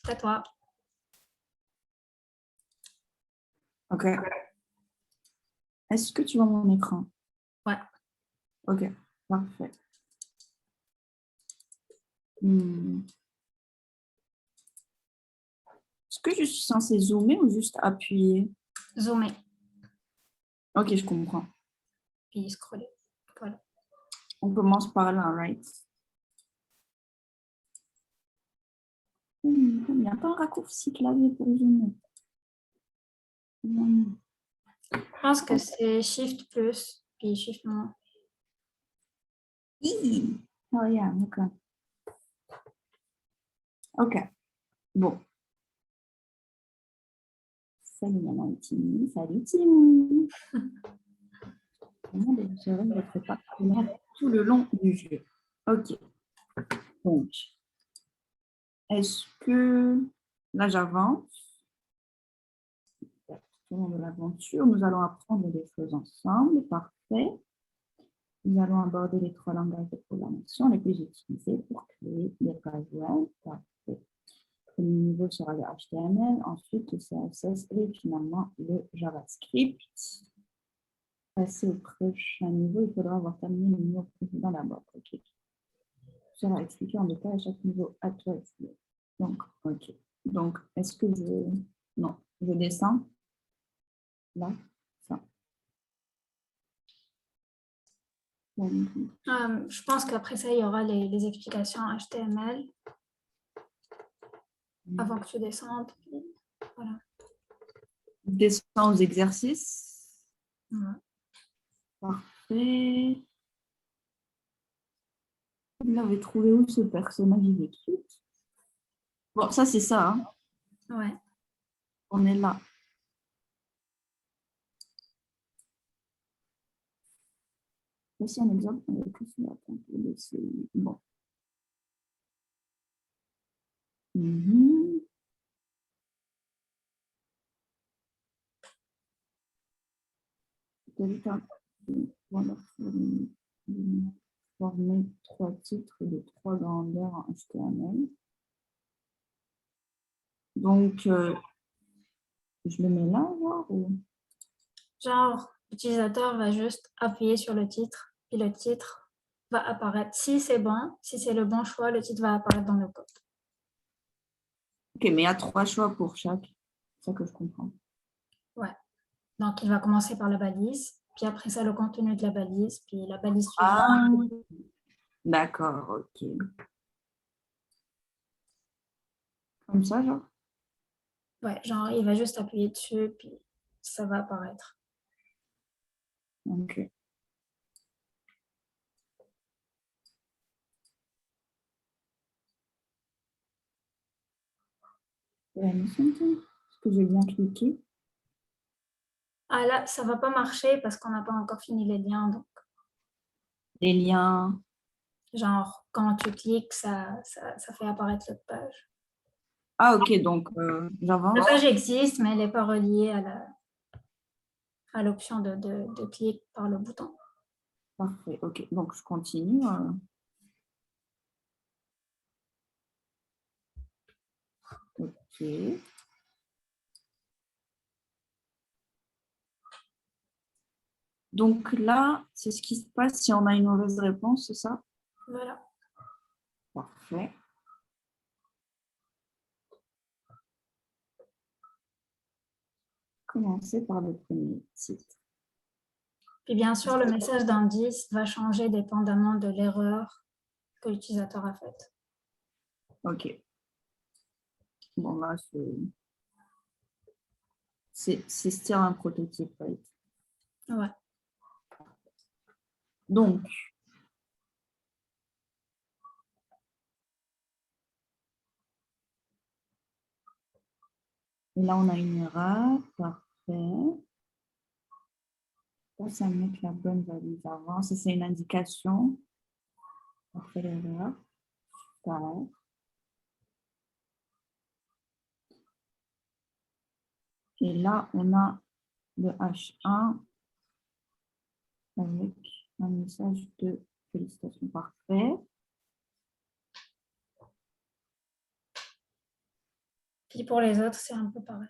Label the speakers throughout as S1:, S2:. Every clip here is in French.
S1: C'est à toi.
S2: Ok. Est-ce que tu vois mon écran?
S1: Ouais.
S2: Ok, parfait. Est-ce que je suis censée zoomer ou juste appuyer?
S1: Zoomer.
S2: Ok, je comprends.
S1: Puis scroller. Voilà.
S2: On commence par là, right? Il n'y a pas un raccourci clavier pour zoomer.
S1: Je pense que c'est Shift plus, puis Shift moins.
S2: Oh yeah, ok. Ok, bon. Salut maman Timmy, salut Timmy. Comment désirer votre partenaire tout le long du jeu? Ok, donc, est-ce que là j'avance? Tout au long de l'aventure, nous allons apprendre des choses ensemble, parfait. Nous allons aborder les 3 langages de programmation les plus utilisés pour créer des pages web, parfait. Le premier niveau sera le HTML, ensuite le CSS et finalement le JavaScript. Passer au prochain niveau, il faudra avoir terminé le niveau précédent d'abord. Ok. Ça va expliquer en détail à chaque niveau à toi. Donc, ok. Donc, est-ce que je... Non, je descends. Là, ça.
S1: Je pense qu'après ça, il y aura les explications HTML avant que tu descendes. Voilà.
S2: Descends aux exercices.
S1: Ouais.
S2: Parfait. Vous l'avez trouvé où ce personnage électrique? Bon, ça c'est ça. Hein.
S1: Ouais.
S2: On est là. Voici un exemple avec bon. Former 3 titres de 3 grandeurs en HTML. Donc, je le mets là, genre, ou...
S1: Genre, l'utilisateur va juste appuyer sur le titre et le titre va apparaître. Si c'est bon, si c'est le bon choix, le titre va apparaître dans le code.
S2: Ok, mais il y a 3 choix pour chaque. C'est ça que je comprends.
S1: Ouais. Donc, il va commencer par la balise, puis après ça, le contenu de la balise, puis la balise suivante.
S2: Ah, d'accord, ok. Comme ça, genre?
S1: Ouais, genre, il va juste appuyer dessus, puis ça va apparaître.
S2: Ok. Est-ce que j'ai bien cliqué?
S1: Ah là, ça va pas marcher parce qu'on n'a pas encore fini les liens. Donc,
S2: Les liens.
S1: genre, quand tu cliques, ça fait apparaître l'autre page.
S2: Ah, ok, donc j'avance.
S1: La page existe, mais elle n'est pas reliée à l'option de clic par le bouton.
S2: Parfait, ok. Donc, je continue. Ok. Donc là, c'est ce qui se passe si on a une mauvaise réponse, c'est ça?
S1: Voilà.
S2: Parfait. Commencer par le premier titre.
S1: Puis bien sûr, le message d'indice va changer dépendamment de l'erreur que l'utilisateur a faite.
S2: Ok. Bon, là, c'est still un prototype, right?
S1: Ouais.
S2: Donc, là, on a une erreur. Parfait. Ça met que la bonne valise avant. Ça, c'est une indication. Après l'erreur. Pareil. Et là, on a le H1 avec un message de félicitations. Parfait.
S1: Puis pour les autres, c'est un peu pareil.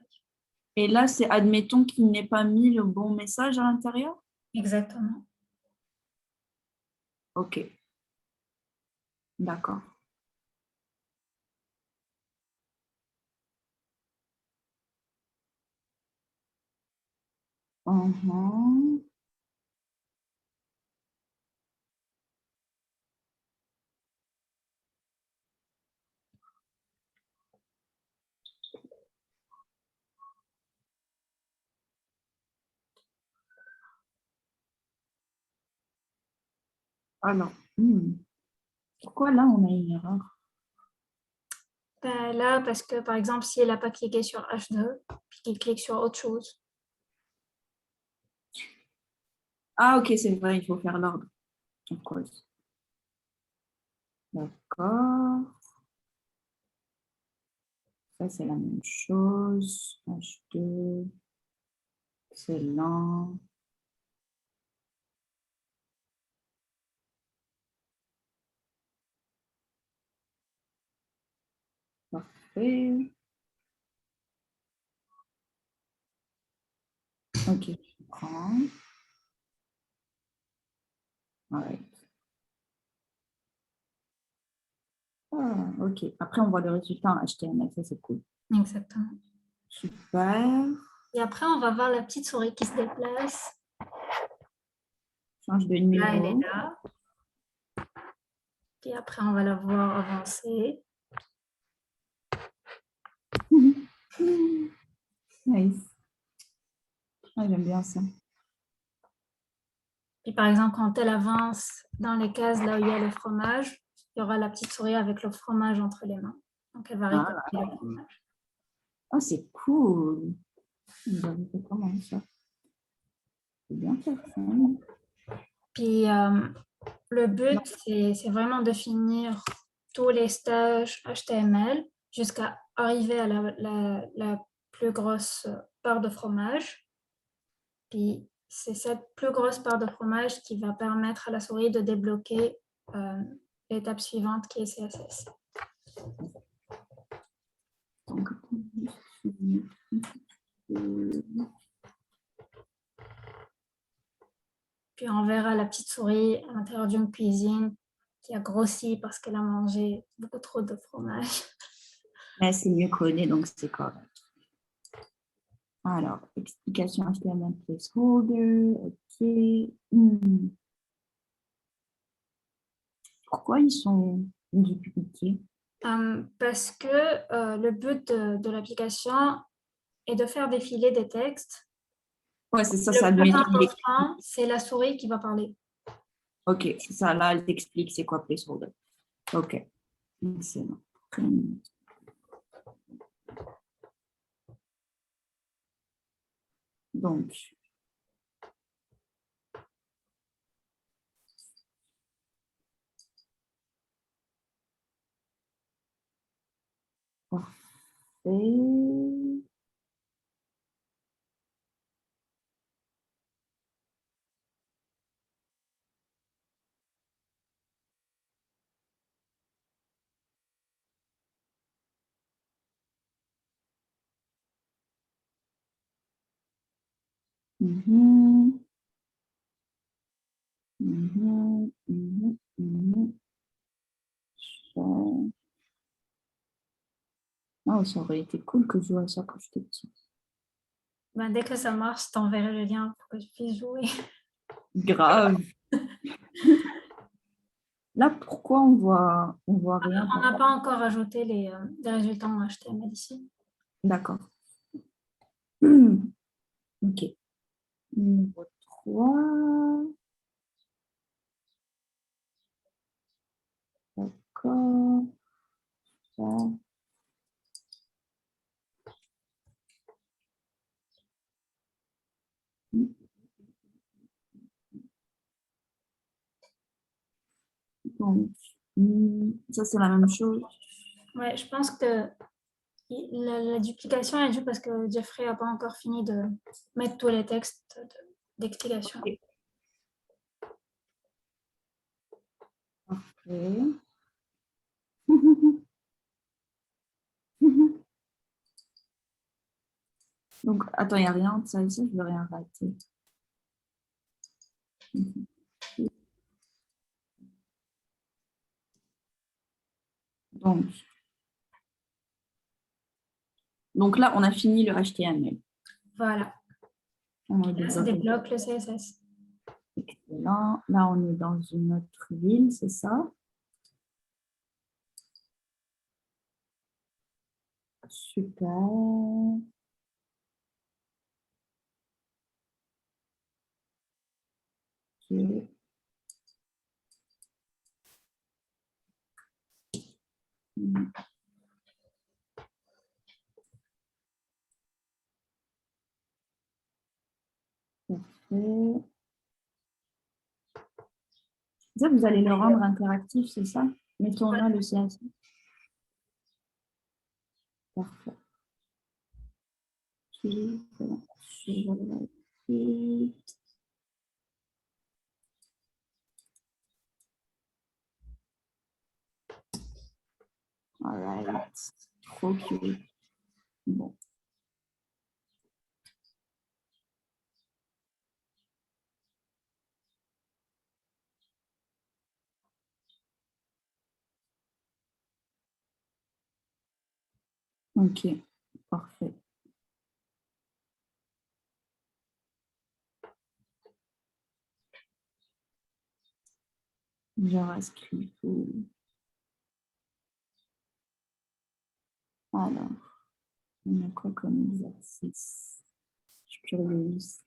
S2: Et là, c'est admettons qu'il n'ait pas mis le bon message à l'intérieur?
S1: Exactement.
S2: Ok. D'accord. Mhm. Alors, pourquoi là, on a une erreur?
S1: Ben, là, parce que par exemple, si elle n'a pas cliqué sur H2, puis qu'il clique sur autre chose.
S2: Ah, ok, c'est vrai, il faut faire l'ordre. Of course. D'accord. Ça, c'est la même chose. H2. Excellent. Parfait. Ok, je prends. Alright. Ah, ok. Après, on voit le résultat en HTML. Ça, c'est cool.
S1: Exactement.
S2: Super.
S1: Et après, on va voir la petite souris qui se déplace.
S2: Change de
S1: Là, elle est
S2: numéro.
S1: là. Puis après, on va la voir avancer.
S2: Nice. Ah, j'aime bien ça.
S1: Puis par exemple, quand elle avance dans les cases là où il y a le fromage, il y aura la petite souris avec le fromage entre les mains. Donc, elle va récolter le fromage.
S2: Oh, c'est cool. Vous avez fait comment ça? C'est bien fait ça.
S1: Puis le but, c'est vraiment de finir tous les stages HTML jusqu'à arriver à la plus grosse part de fromage. Puis c'est cette plus grosse part de fromage qui va permettre à la souris de débloquer l'étape suivante qui est CSS.
S2: Donc,
S1: Puis on verra la petite souris à l'intérieur d'une cuisine qui a grossi parce qu'elle a mangé beaucoup trop de fromage.
S2: mais c'est mieux codé, donc c'est correct. Alors, explication HTML placeholder. Ok. Pourquoi ils sont dupliqués?
S1: Parce que le but de l'application est de faire défiler des textes.
S2: Ouais, c'est ça,
S1: Le
S2: ça
S1: plus
S2: lui dit.
S1: important, c'est la souris qui va parler.
S2: Ok, c'est ça, là, elle t'explique c'est quoi placeholder. Ok, excellent. Donc, parfait. Mhm. Mhm, mhm, mhm. Ça- Ah, ça aurait été cool que je joue à ça quand j'étais petite.
S1: Ben, dès que ça marche, je t'enverrai le lien pour que je puisse jouer.
S2: Grave. Là, pourquoi on voit rien?
S1: On n'a pas encore ajouté les résultats en HTML ici.
S2: D'accord. Ok. Numéro 3. D'accord. Ça. Donc, ça, c'est la même chose.
S1: Ouais, je pense que la duplication est due parce que Jeffrey n'a pas encore fini de mettre tous les textes d'explication.
S2: Ok. Parfait. Donc, attends, il n'y a rien de ça ici, je ne veux rien rater. Donc là, on a fini le HTML.
S1: Voilà.
S2: On a
S1: Là, ça débloque le CSS.
S2: Excellent. Là, on est dans une autre ville, c'est ça? Super. Ok. Parfait. Ça, vous allez le rendre interactif, c'est ça? Mettons là le CSS. Parfait. Ok, voilà. Je vais valider. All right. Trop cute. Bon. Ok, parfait. JavaScript. Alors, on a quoi comme exercice? Je suis curieuse.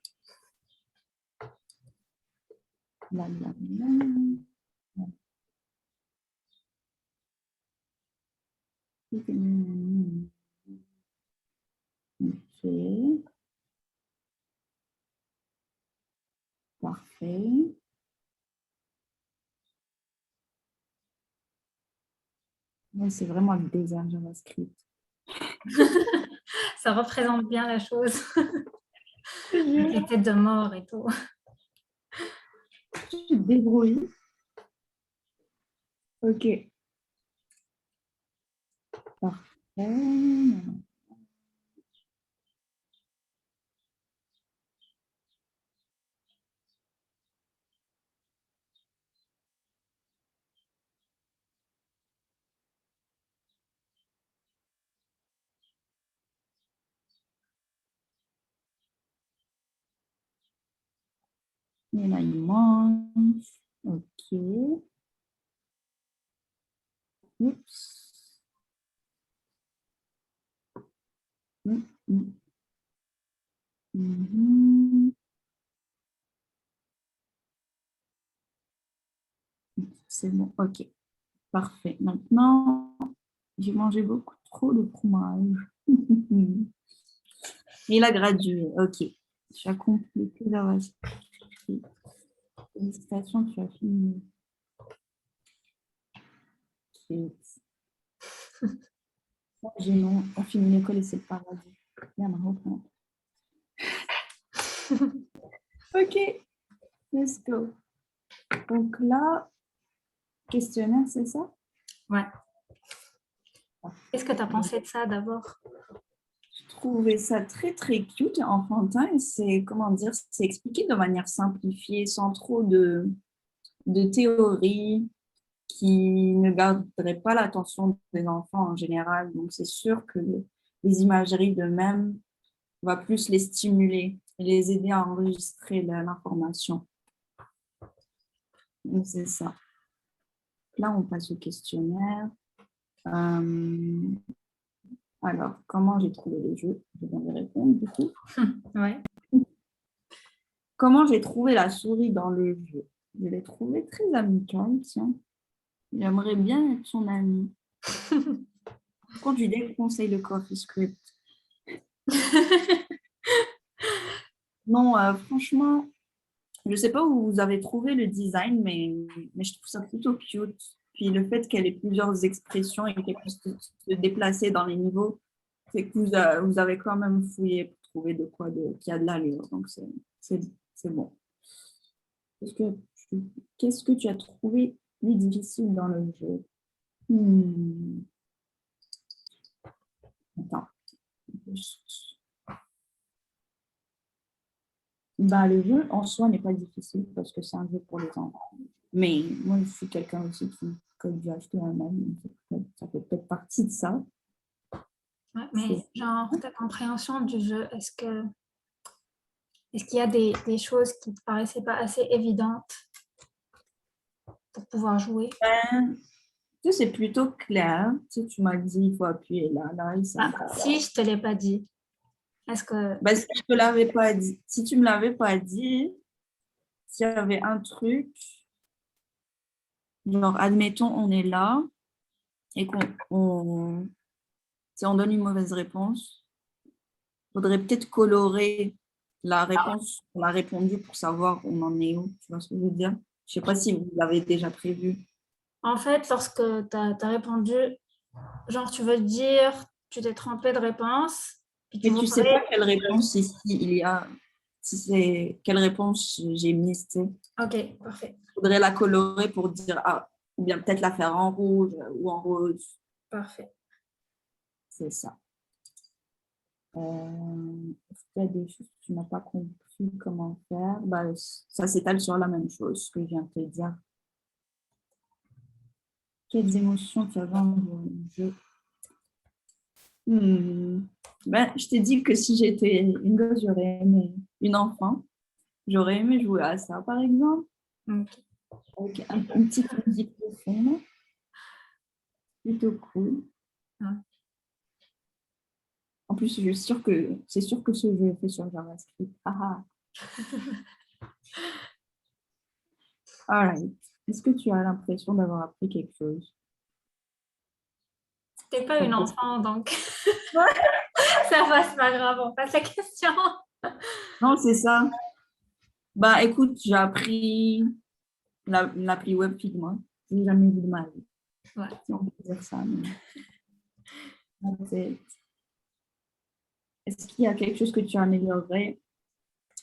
S2: Là, là, là. Ok. Parfait. Ouais, c'est vraiment le désert JavaScript.
S1: Ça représente bien la chose.
S2: Je
S1: Les têtes de mort et tout.
S2: suis débrouillée. Ok. Parfait. Et là, il manque. Ok. Oups. Mhm. C'est bon. Ok. Parfait. Maintenant, j'ai mangé beaucoup trop de fromage. Il a gradué. Ok. Tu as complété la recette. Félicitations, tu as fini. Cute. Gênant. On finit l'école et c'est le paradis. Là, maintenant. Ok. Let's go. Donc là, questionnaire, c'est ça?
S1: Ouais. Qu'est-ce que tu as pensé de ça d'abord?
S2: Je trouvais ça très très cute et enfantin et c'est comment dire, c'est expliqué de manière simplifiée, sans trop de théorie qui ne garderait pas l'attention des enfants en général. Donc c'est sûr que les imageries de même va plus les stimuler et les aider à enregistrer l'information. Donc c'est ça. Là, on passe au questionnaire. Alors, comment j'ai trouvé le jeu? Je viens de répondre du coup.
S1: Ouais.
S2: Comment j'ai trouvé la souris dans le jeu? Je l'ai trouvée très amicale, tiens. J'aimerais bien être son amie. Par contre, je lui déconseille le CoffeeScript. Non, franchement, je ne sais pas où vous avez trouvé le design, mais je trouve ça plutôt cute. Puis le fait qu'elle ait plusieurs expressions et qu'elle puisse se déplacer dans les niveaux, c'est que vous avez quand même fouillé pour trouver de quoi qui a de l'allure. Donc, c'est bon. Qu'est-ce que tu as trouvé plus difficile dans le jeu? Attends. Bah, le jeu en soi n'est pas difficile parce que c'est un jeu pour les enfants. Mais moi, je suis quelqu'un aussi qui code du HTML, donc ça fait peut-être partie de ça.
S1: Ouais,
S2: C'est
S1: mais genre, ta compréhension du jeu, est-ce qu'il y a des choses qui ne te paraissaient pas assez évidentes pour pouvoir jouer?
S2: tu sais, c'est plutôt clair. Tu sais, tu m'as dit, il faut appuyer là, là, et ça.
S1: Ah, si je ne te l'ai pas dit, est-ce que...
S2: Bah, si je te l'avais pas dit, si tu me l'avais pas dit, s'il y avait un truc, genre, admettons, on est là et si on donne une mauvaise réponse, il faudrait peut-être colorer la réponse qu'on a répondu pour savoir on en est où. Tu vois ce que je veux dire? Je sais pas si vous l'avez déjà prévu.
S1: En fait, lorsque tu as répondu, genre, tu veux dire, tu t'es trompé de réponse, puis tu
S2: Mais tu sais pas
S1: voudrais...
S2: quelle réponse ici il y a, si c'est quelle réponse j'ai mise, tu sais.
S1: Ok, parfait,
S2: Il faudrait la colorer pour dire, ah, ou bien peut-être la faire en rouge ou en rose.
S1: parfait.
S2: C'est ça. Est-ce qu'il y a des choses que tu n'as pas compris comment faire? Bah, ça s'étale sur la même chose que je viens de te dire. Quelles émotions tu avais en jeu? Ben, je t'ai dit que si j'étais une gosse, j'aurais aimé une enfant. J'aurais aimé jouer à ça, par exemple,
S1: Ok.
S2: avec une petite musique de fond. Plutôt cool.
S1: Ouais.
S2: En plus, c'est sûr que ce jeu est fait sur JavaScript. Ah, all right. Est-ce que tu as l'impression d'avoir appris quelque chose?
S1: T'es pas une enfant, donc
S2: Ouais.
S1: ça va, c'est pas grave, on passe la question.
S2: Non, c'est ça. Bah, écoute, j'ai appris l'appli Web Figma. Je n'ai jamais vu de ma vie,
S1: Ouais.
S2: si on peut dire ça. Est-ce qu'il y a quelque chose que tu améliorerais,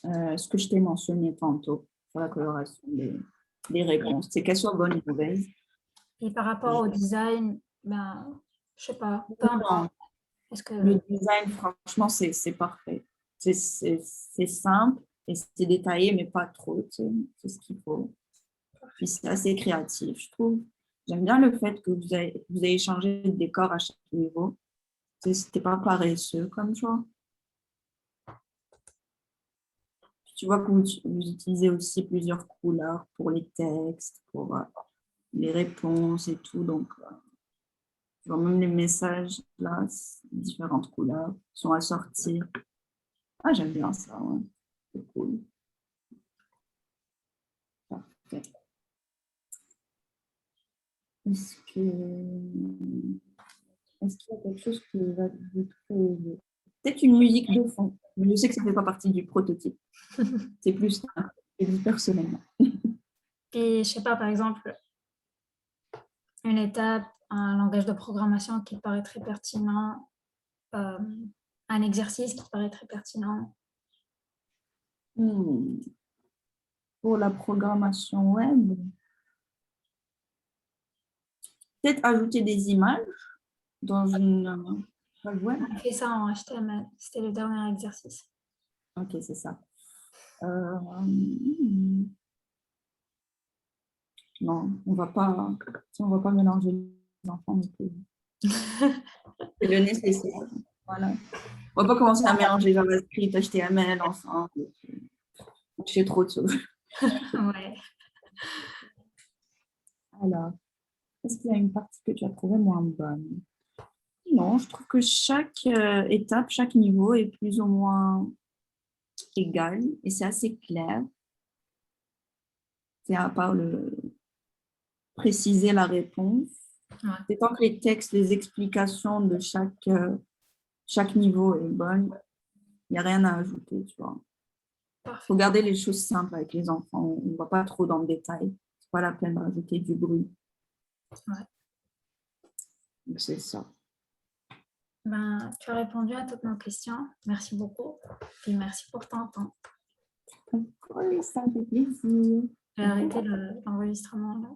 S2: ce que je t'ai mentionné tantôt sur la coloration des réponses, c'est qu'elles soient bonnes ou mauvaises?
S1: Et par rapport au design, ben, je sais pas, peu importe.
S2: Non,
S1: Est-ce
S2: le
S1: que
S2: design, franchement, c'est parfait. C'est simple et c'est détaillé, mais pas trop. C'est ce qu'il faut. Puis c'est assez créatif, je trouve. J'aime bien le fait que vous ayez changé de décor à chaque niveau. C'était pas paresseux comme choix. Tu vois que vous utilisez aussi plusieurs couleurs pour les textes, pour les réponses et tout. Donc, tu vois, même les messages, là, différentes couleurs sont assorties. Ah, j'aime bien ça, ouais. C'est cool. Parfait. Est-ce qu'il y a quelque chose que va vous trouver? Peut-être une musique de fond. Mais je sais que ça ne fait pas partie du prototype. C'est plus je dis personnellement.
S1: et je sais pas, par exemple, une étape, un langage de programmation qui paraît très pertinent, un exercice qui paraît très pertinent.
S2: Pour la programmation web, peut-être ajouter des images dans une page web.
S1: On fait ça en HTML. C'était le dernier exercice.
S2: Ok, c'est ça. Non, on va pas mélanger les enfants. C'est le nécessaire. Voilà. On va pas commencer à mélanger JavaScript, HTML ensemble. J'ai trop de choses.
S1: Ouais.
S2: Alors, est-ce qu'il y a une partie que tu as trouvée moins bonne? Non, je trouve que chaque étape, chaque niveau est plus ou moins égal et c'est assez clair. C'est à part le préciser la réponse.
S1: Ouais.
S2: C'est tant que les textes, les explications de chaque niveau est bonne, il n'y a rien à ajouter, tu vois. Il faut garder les choses simples avec les enfants. On ne va pas trop dans le détail. C'est pas la peine d'ajouter du bruit.
S1: Ouais.
S2: Donc, c'est ça.
S1: Ben, tu as répondu à toutes nos questions. Merci beaucoup. Et merci pour ton temps.
S2: Oui, ça me fait plaisir.
S1: J'ai arrêté l'enregistrement là.